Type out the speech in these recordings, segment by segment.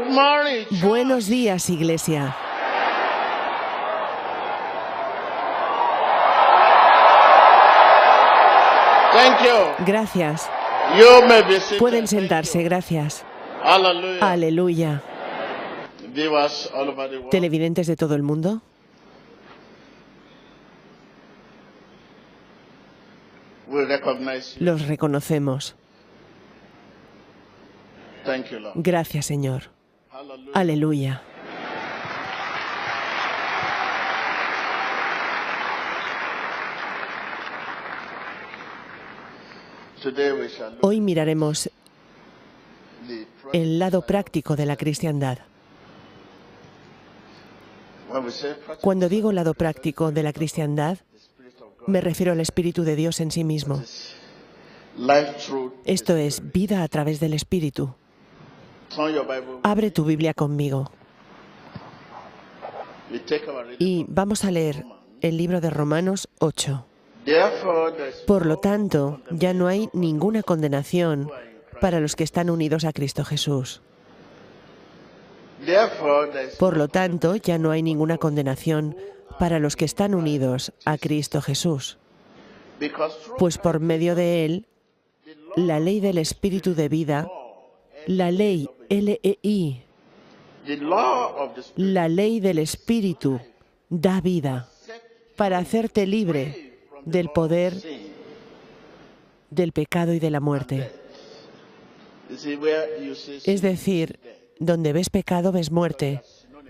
Good morning, church. Buenos días, iglesia. Thank you. Gracias. You may be seated. Pueden Thank sentarse, you. gracias. Hallelujah. Aleluya. Viewers all over the world. Televidentes de todo el mundo, We recognize you. los reconocemos. Thank you, Lord. Gracias, Señor. Hallelujah. Aleluya. Today we shall look Hoy miraremos at the el lado práctico de la cristiandad. when we say practice, Cuando digo lado práctico de la cristiandad, the Spirit of God me refiero al Espíritu de Dios en sí mismo. is life through. Esto es vida a través del Espíritu. Turn your Bible. Abre tu Biblia conmigo We take our reading. y vamos a leer el libro de Romanos 8. Therefore, there is Por lo tanto, ya no hay ninguna condenación para los que están unidos a Cristo Jesús. Therefore, there is Por lo tanto, ya no hay ninguna condenación para los que están unidos a Cristo Jesús, because through pues por medio de Él, la ley del Espíritu de vida, la ley LEI, the law of the Spirit la ley del Espíritu, da vida para hacerte libre del poder del pecado y de la muerte. You see where you see Es decir, donde ves pecado ves muerte,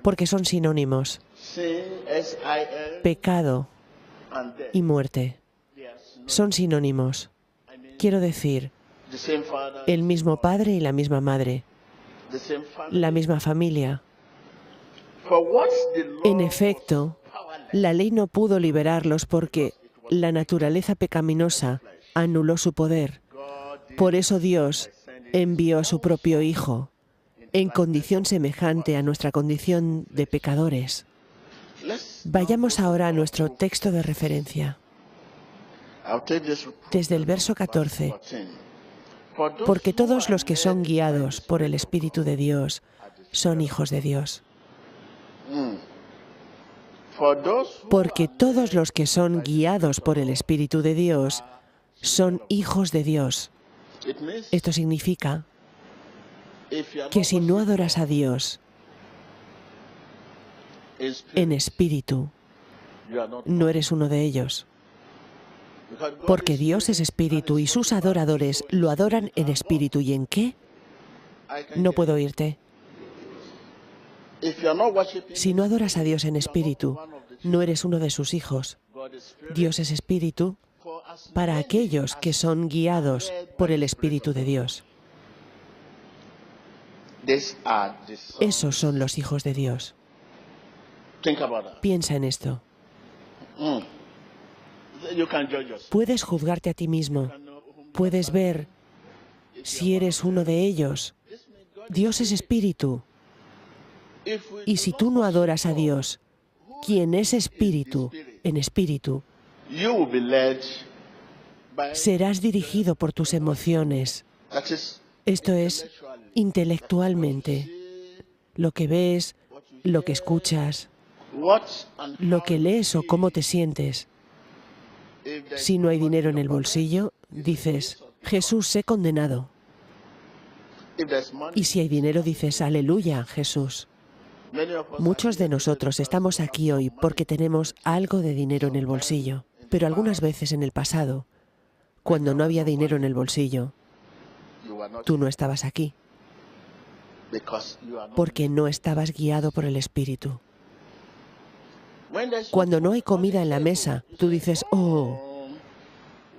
porque son sinónimos, sin, S-I-N, pecado and death. y muerte. They are synonymous. Son sinónimos. Quiero decir, The same Father, el mismo padre y la misma madre, the same family. la misma familia. For what's the law En efecto, powerless? la ley no pudo liberarlos porque la naturaleza pecaminosa anuló su poder. Por eso Dios envió a su propio Hijo, en condición semejante a nuestra condición de pecadores. Let's, Vayamos ahora a nuestro texto de referencia, I'll take this desde el verso 14. 14. For those Porque who todos are los que son led guiados por el Espíritu de Dios son hijos de Dios. For those who Porque todos los que son guiados por el Espíritu de Dios son hijos de Dios. it means Esto significa if you are que not si no adoras a Dios in spirit, en espíritu, you are not. no eres uno de ellos. Because God Porque is Dios es espíritu y sus adoradores lo adoran en espíritu. ¿Y en qué? I can No get- puedo oírte. If you are not worshiping Si no adoras a Dios en espíritu, no eres uno de sus hijos. God is spirit, Dios es espíritu for as para many aquellos que son guiados por el Espíritu de Dios. these are the sons. Esos son los hijos de Dios. Think about that. Piensa en esto. You can judge yourself. Puedes juzgarte a ti mismo. Puedes ver si eres uno de ellos. Dios es espíritu. If we Y si tú no adoras a Dios, quien es espíritu, en espíritu, you will be led by serás dirigido por tus emociones. that is Esto es, intelectualmente. Lo que ves, lo que escuchas, what and lo que lees o cómo te sientes. if there Si no hay dinero en el bolsillo, dices, Jesús, sé condenado. if there's money. Y si hay dinero, dices, aleluya, Jesús. Many of us Muchos de nosotros estamos aquí hoy porque tenemos algo de dinero en el bolsillo, pero algunas veces en el pasado, cuando no había dinero en el bolsillo, you are not tú no estabas aquí, because you are not. porque no estabas guiado por el Espíritu. When there's Cuando no hay comida en la mesa, tú dices, oh,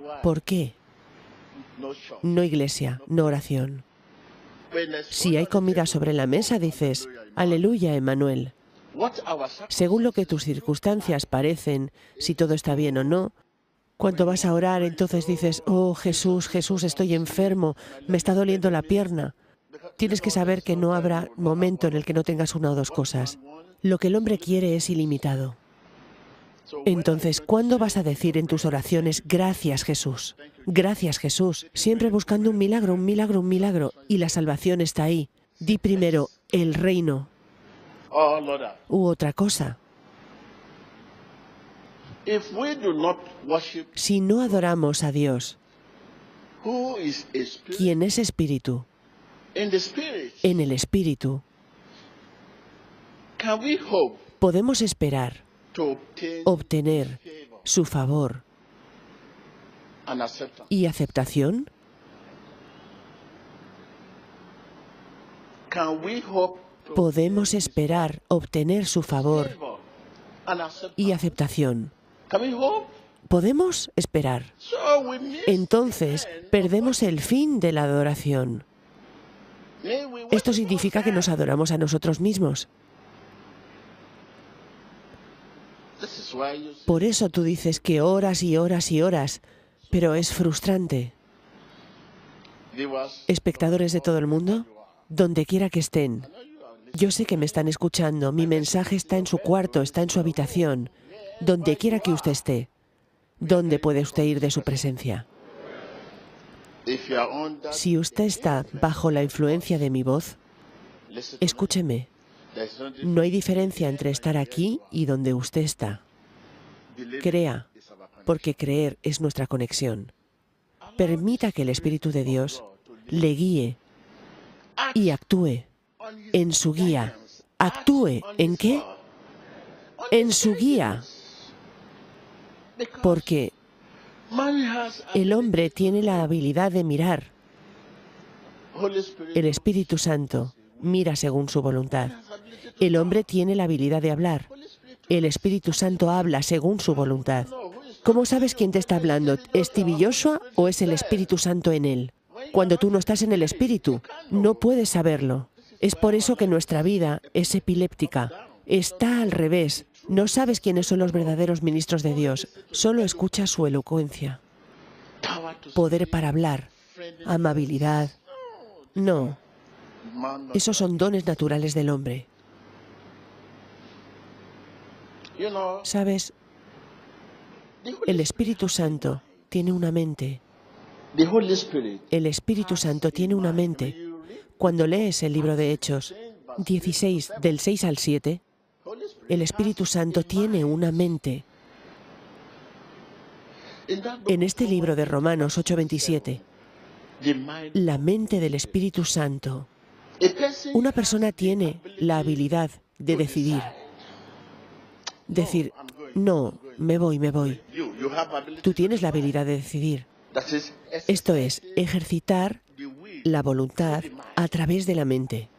why? ¿por qué? No shop. No iglesia, no oración. When there's Si hay comida sobre la mesa, dices, aleluya, Emmanuel. what our circumstances Según lo que tus circunstancias parecen, si todo está bien o no, cuando vas a orar, entonces dices, oh Jesús, Jesús, estoy enfermo, me está doliendo la pierna. Tienes que saber que no habrá momento en el que no tengas una o dos cosas. Lo que el hombre quiere es ilimitado. Entonces, ¿cuándo vas a decir en tus oraciones, gracias Jesús? Gracias Jesús. Siempre buscando un milagro, un milagro, un milagro. Y la salvación está ahí. Di primero el reino all other. u otra cosa. If we do not worship, Si no adoramos a Dios, who is a spirit, quien es espíritu, in the spirit, en el espíritu, can we hope podemos esperar to obtener favor su favor and acceptance? y aceptación? Can we hope to Podemos esperar obtener su favor favor and acceptance? y aceptación. Can we hope? Podemos esperar. So we miss Entonces the end. perdemos el fin de la adoración. May we Esto worship significa que nos adoramos a nosotros mismos. This is why you see, Por eso tú dices que horas y horas y horas, pero es frustrante. viewers, Espectadores de todo el mundo, donde quiera que estén, yo sé que me están escuchando, mi mensaje está en su cuarto, está en su habitación, donde quiera que usted esté. ¿Dónde puede usted ir de su presencia? if you are under, Si usted está bajo la influencia de mi voz, listen to me. escúcheme. There's no No hay diferencia entre estar aquí y donde usted está. believing Crea, is our connection. porque creer es nuestra conexión. Permita que el Espíritu de Dios le guíe y actúe On his en su guía. guidance, ¿Actúe on en his qué? word, on En his su guía. because Porque man has el hombre tiene la habilidad de mirar. Holy Spirit El Espíritu Santo mira según su voluntad. El hombre tiene la habilidad de hablar. El Espíritu Santo habla según su voluntad. ¿Cómo sabes quién te está hablando? ¿Es Stevie Joshua o es el Espíritu Santo en él? Cuando tú no estás en el Espíritu, no puedes saberlo. Es por eso que nuestra vida es epiléptica. Está al revés. No sabes quiénes son los verdaderos ministros de Dios. Solo escuchas su elocuencia. power to Poder para hablar. Amabilidad. No, man. esos son dones naturales del hombre. You know, ¿Sabes? the El Espíritu Santo tiene una mente. Holy Spirit. El Espíritu Santo tiene una mente. Cuando lees el libro de Hechos 16, del 6 al 7, Holy Spirit. el Espíritu Santo tiene una mente. In that book, En este libro de Romanos 8:27, the mind. la mente del Espíritu Santo. A person Una persona tiene la habilidad de decidir. Decir, no, me voy. you have ability. Tú tienes la habilidad de decidir. That is Esto es, ejercitar the will la voluntad a través de la mente.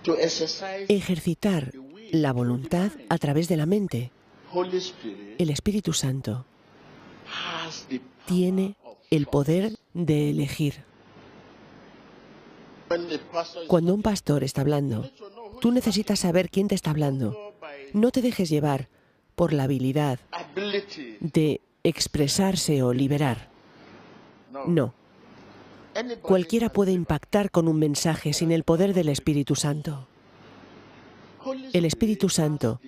to exercise Ejercitar la voluntad a través de la mente. Holy Spirit El Espíritu Santo has the tiene el poder de elegir. when the pastor is Cuando un pastor está hablando, tú necesitas saber quién te está hablando. by No te dejes llevar por la habilidad ability. de expresarse o liberar. No, Anybody cualquiera puede impactar con un mensaje sin el poder del Espíritu Santo. Holy El Espíritu Santo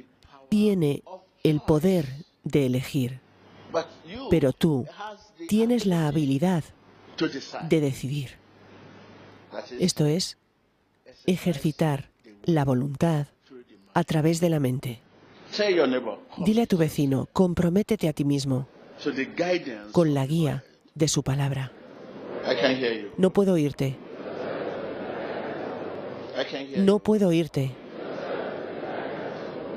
tiene el poder de elegir, but you pero tú has the tienes la habilidad to decide. de decidir. That is Esto es, ejercitar la voluntad a través de la mente. tell your neighbor Dile a tu vecino, comprométete a ti mismo to the guidance. con la guía de su palabra. I can hear you. No puedo oírte, I can hear no puedo oírte. you.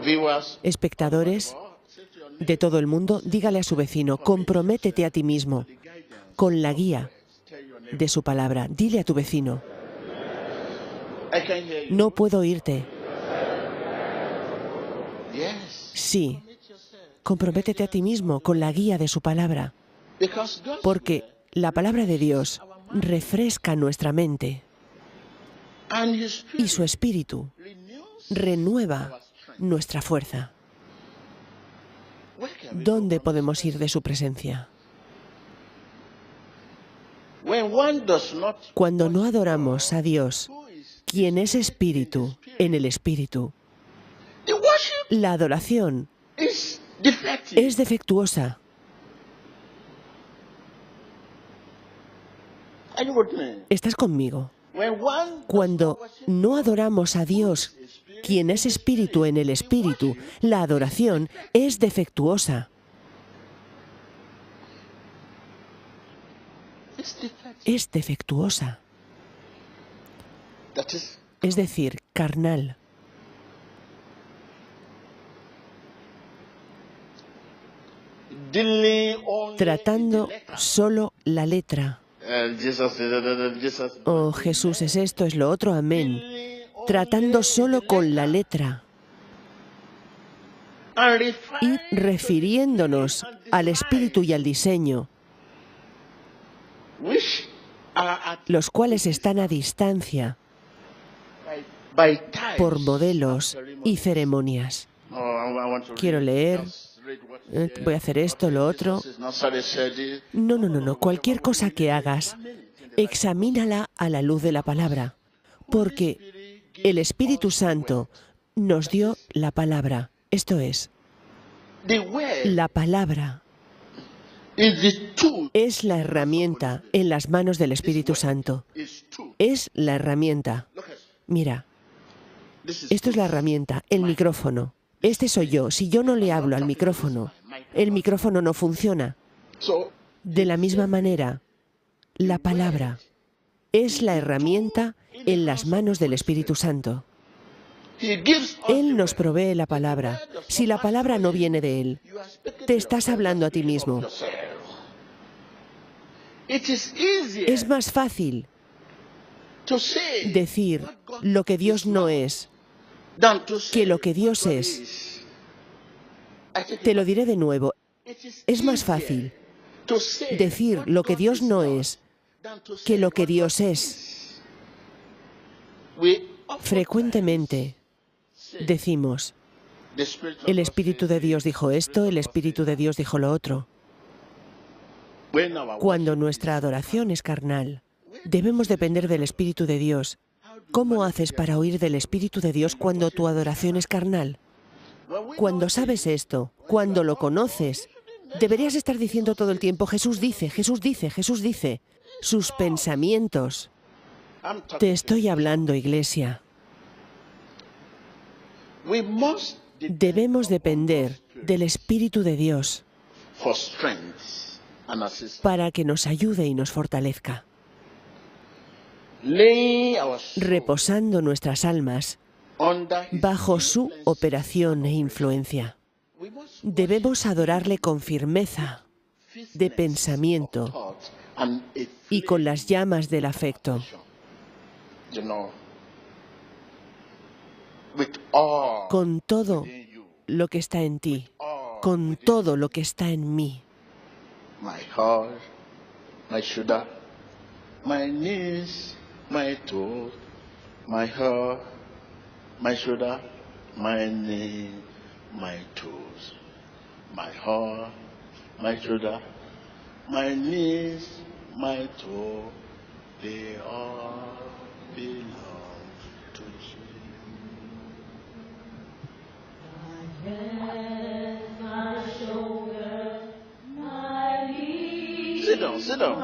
Viewers, Espectadores say to your neighbor de todo el mundo, dígale a su vecino, comprométete a ti mismo the guidance. con la guía Tell your neighbor. de su palabra. Dile a tu vecino, I can hear you. no puedo oírte. Yes. Sí, comprométete a ti mismo con la guía de su palabra, Because God porque la palabra de Dios refresca nuestra mente and His Spirit y su espíritu renews. renueva nuestra fuerza. Where can we ¿Dónde podemos ir de su presencia? When one does not Cuando no adoramos a Dios, who is quien es espíritu en el espíritu, the worship la adoración is defective. es defectuosa. Are you with me? ¿Estás conmigo? When one Cuando no adoramos a Dios, quien es espíritu en el espíritu, la adoración es defectuosa. is defective, Es defectuosa, that is es decir, carnal. dealing only Tratando in the letter. solo la letra. Jesus, Oh, Jesús es esto, es lo otro, amén. dealing only Tratando in solo the con la letter. letra And y referring to the refiriéndonos spirit and al design, espíritu y al diseño, which are at los cuales están a distancia by types por and modelos y ceremonies. ceremonias. Oh, I want to Quiero read. leer, Just read what is there. voy a hacer esto, lo otro. Jesus is not satisfied. No, no, no, no. Cualquier cosa que hagas, examínala a la luz de la palabra, porque el Espíritu Santo nos dio la palabra. Esto es, The word la palabra is the tool. es la herramienta en las manos del Espíritu Santo. Is tool. Es la herramienta. Look at Mira, this is esto es la herramienta, el micrófono. Este soy yo. Si yo no le hablo al micrófono, el micrófono no funciona. so De la misma manera, la palabra es la herramienta en las manos del Espíritu Santo. he gives us Él the nos word. provee la palabra. Si la palabra no viene de Él, You are speaking te to estás yourself, hablando a ti speaking mismo. of yourself. It is easier Es más fácil to say decir what God lo que Dios is no not es than to say que lo que Dios what God es. is. I take Te it lo back. diré de nuevo. It is Es más easier fácil to say decir what lo que God Dios is no not es than to que say lo que what Dios God es. is. We oftentimes Frecuentemente say, decimos, the Spirit of el God Espíritu says de this, Dios dijo the esto, Spirit el of God Espíritu says de Dios dijo lo otro. when our Cuando worship nuestra is adoración es carnal, debemos depender del Espíritu de Dios. ¿Cómo haces para oír del Espíritu de Dios cuando tu adoración es carnal? when we Cuando know sabes this, esto, cuando lo conoces, deberías estar diciendo todo el tiempo, Jesús dice, Jesús dice, Jesús dice. Sus pensamientos. I'm talking Te to estoy you. hablando, iglesia. We must depend Debemos upon depender God's Spirit del Espíritu de Dios for strength and assistance. para que nos ayude y nos fortalezca, Laying our soul reposando nuestras almas under His bajo su influence. operación e influencia. We must Debemos adorarle con firmeza de fierceness pensamiento of thought and a y con flame las llamas del afecto, you know, with all con todo within you, lo que está en ti, all con within todo lo que está en mí. my heart, my shoulder, my knees, my toes, my heart, my shoulder, my knee, my toes, my heart, my shoulder, my knees, my toe, they all belong to Jesus. Sit down, sit down.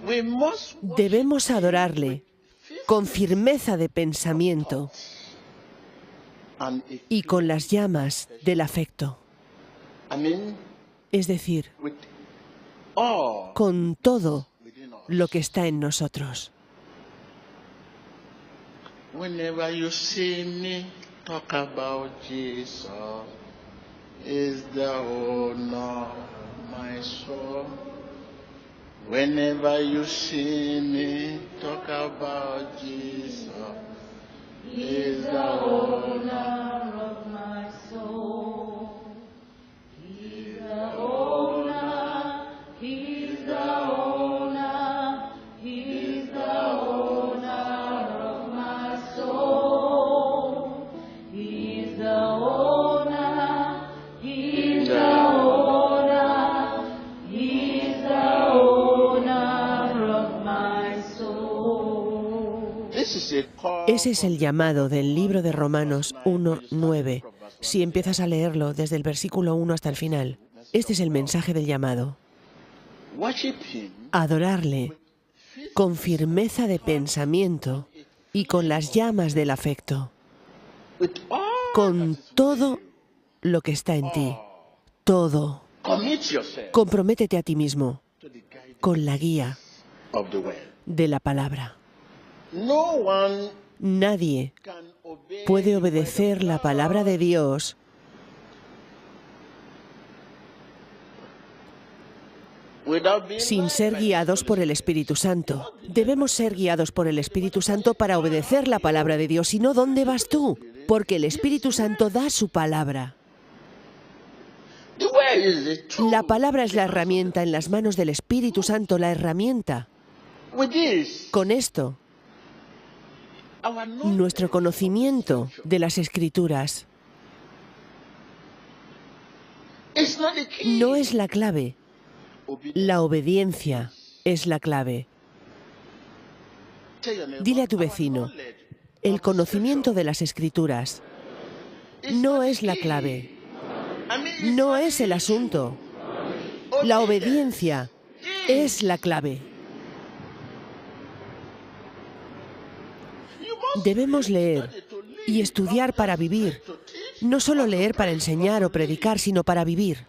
We must worship Debemos adorarle con firmeza de pensamiento and y con las llamas del afecto, I mean es decir, with all con todo within us. lo que está en nosotros. Whenever you see me talk about Jesus, is the owner of my soul. Whenever you see me talk about Jesus, is the owner of my soul. He's the owner, he's the owner, he's Ese es el llamado del libro de Romanos 1:9. Si empiezas a leerlo desde el versículo 1 hasta el final, este es el mensaje del llamado. Adorarle con firmeza de pensamiento y con las llamas del afecto, con todo lo que está en ti, todo. Comprométete a ti mismo con la guía de la palabra. Nadie puede obedecer la palabra de Dios sin ser guiados por el Espíritu Santo. Debemos ser guiados por el Espíritu Santo para obedecer la palabra de Dios. Si no, ¿dónde vas tú? Porque el Espíritu Santo da su palabra. La palabra es la herramienta en las manos del Espíritu Santo, la herramienta. Con esto, nuestro conocimiento de las Escrituras no es la clave. La obediencia es la clave. Dile a tu vecino, el conocimiento de las Escrituras no es la clave. No es el asunto. La obediencia es la clave. Debemos leer y estudiar para vivir. No solo leer para enseñar o predicar, sino para vivir.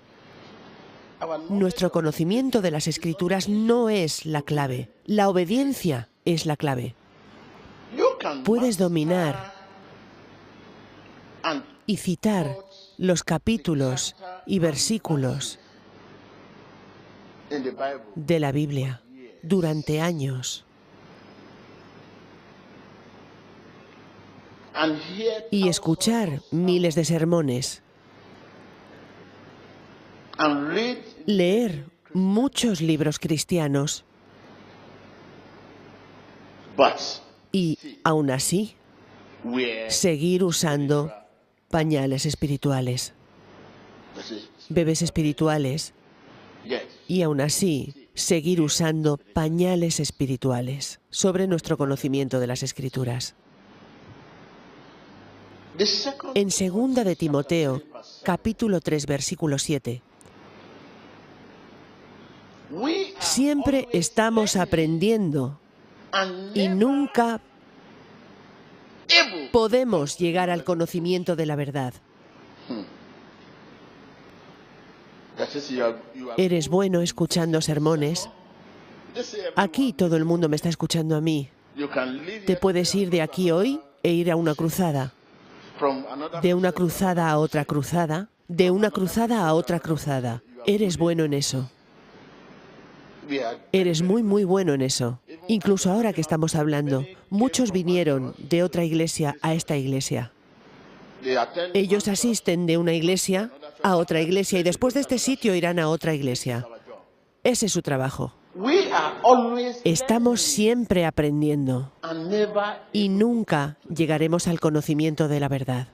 Nuestro conocimiento de las Escrituras no es la clave. La obediencia es la clave. Puedes dominar y citar los capítulos y versículos de la Biblia durante años y escuchar miles de sermones, leer muchos libros cristianos y, aún así, seguir usando pañales espirituales, bebés espirituales, y aún así seguir usando pañales espirituales sobre nuestro conocimiento de las Escrituras. En 2 de Timoteo, capítulo 3, versículo 7, siempre estamos aprendiendo y nunca podemos llegar al conocimiento de la verdad. ¿Eres bueno escuchando sermones? Aquí todo el mundo me está escuchando a mí. Te puedes ir de aquí hoy e ir a una cruzada. De una cruzada a otra cruzada. De una cruzada a otra cruzada. Eres bueno en eso. Eres muy, muy bueno en eso. Incluso ahora que estamos hablando, muchos vinieron de otra iglesia a esta iglesia. Ellos asisten de una iglesia a otra iglesia y después de este sitio irán a otra iglesia. Ese es su trabajo. Estamos siempre aprendiendo y nunca llegaremos al conocimiento de la verdad.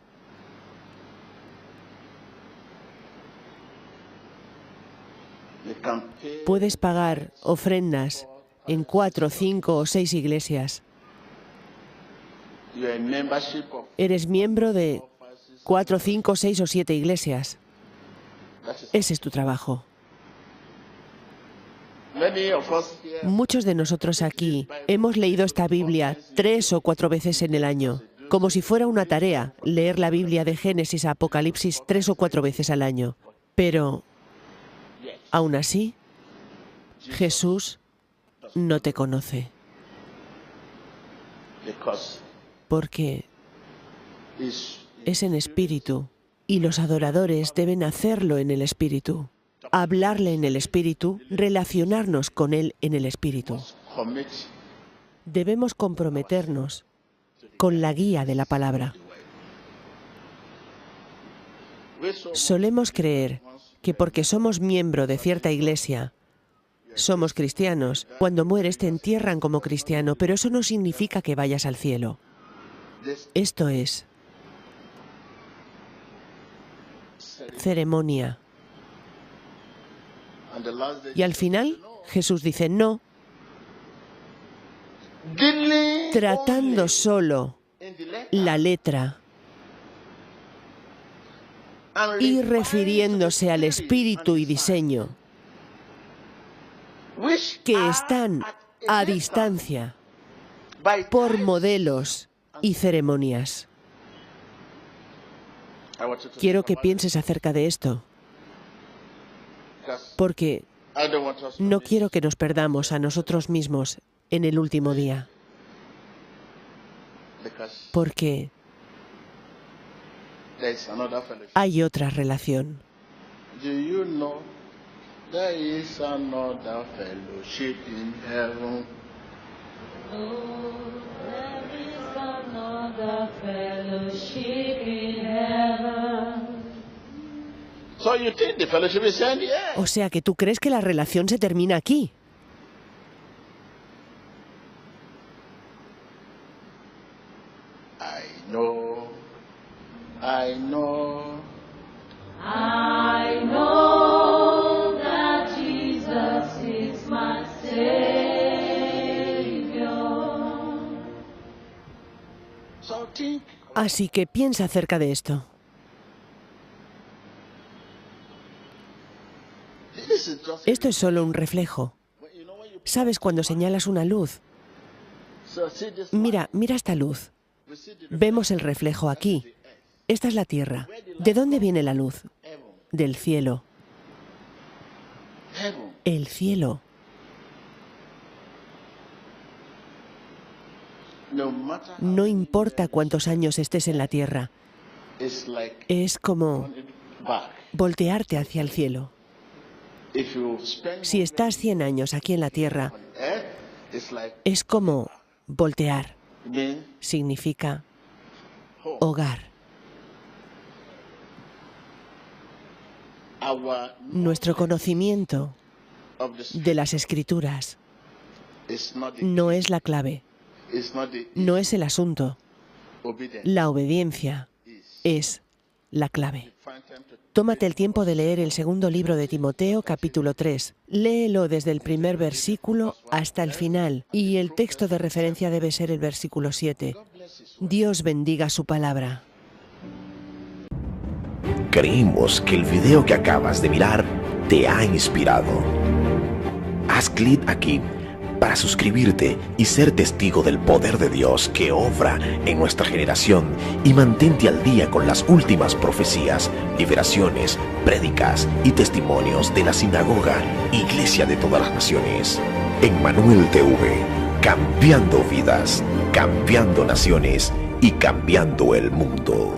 Puedes pagar ofrendas en 4, 5 o 6 iglesias. Eres miembro de 4, 5, 6 o 7 iglesias. Ese es tu trabajo. Muchos de nosotros aquí hemos leído esta Biblia 3 o 4 veces en el año, como si fuera una tarea, leer la Biblia de Génesis a Apocalipsis 3 o 4 veces al año. Pero, aún así, Jesús no te conoce. Porque es en espíritu y los adoradores deben hacerlo en el espíritu. Hablarle en el espíritu, relacionarnos con Él en el espíritu. Debemos comprometernos con la guía de la palabra. Solemos creer que porque somos miembro de cierta iglesia, somos cristianos. Cuando mueres te entierran como cristiano, pero eso no significa que vayas al cielo. Esto es ceremonia. Y al final, Jesús dice, no, tratando solo la letra y refiriéndose al espíritu y diseño que están a distancia por modelos y ceremonias. Quiero que pienses acerca de esto, porque no quiero que nos perdamos a nosotros mismos en el último día, porque hay otra relación. There is another fellowship in heaven. Oh, there is another fellowship in heaven. So you think the fellowship is ending? Yeah. O sea que tú crees que la relación se termina aquí. I know. I know that Jesus is my Savior. So think. Así que piensa acerca de esto. This is just. Esto es solo un reflejo. ¿Sabes cuando señalas una luz? So see this. Mira esta luz. Vemos el reflejo aquí. Esta es la tierra. ¿De dónde viene la luz? Del cielo. Heaven. El cielo. No matter. No importa cuántos años estés en la tierra. It's like Es como back. voltearte hacia el cielo. If you spend Si estás 100 años aquí en la tierra, earth, it's like es como voltear. me. Significa hogar. Our Nuestro conocimiento of the de las escrituras is not the, no es la clave, is not the no es el asunto. obedience. La obediencia es la clave. Find time to Tómate el tiempo de leer el segundo libro de Timoteo, capítulo 3. Léelo desde el primer versículo hasta el final, y el texto de referencia debe ser el versículo 7. Dios bendiga su palabra. Creemos que el video que acabas de mirar te ha inspirado. Haz clic aquí para suscribirte y ser testigo del poder de Dios que obra en nuestra generación, y mantente al día con las últimas profecías, liberaciones, prédicas y testimonios de la sinagoga Iglesia de todas las Naciones. Emmanuel TV, cambiando vidas, cambiando naciones y cambiando el mundo.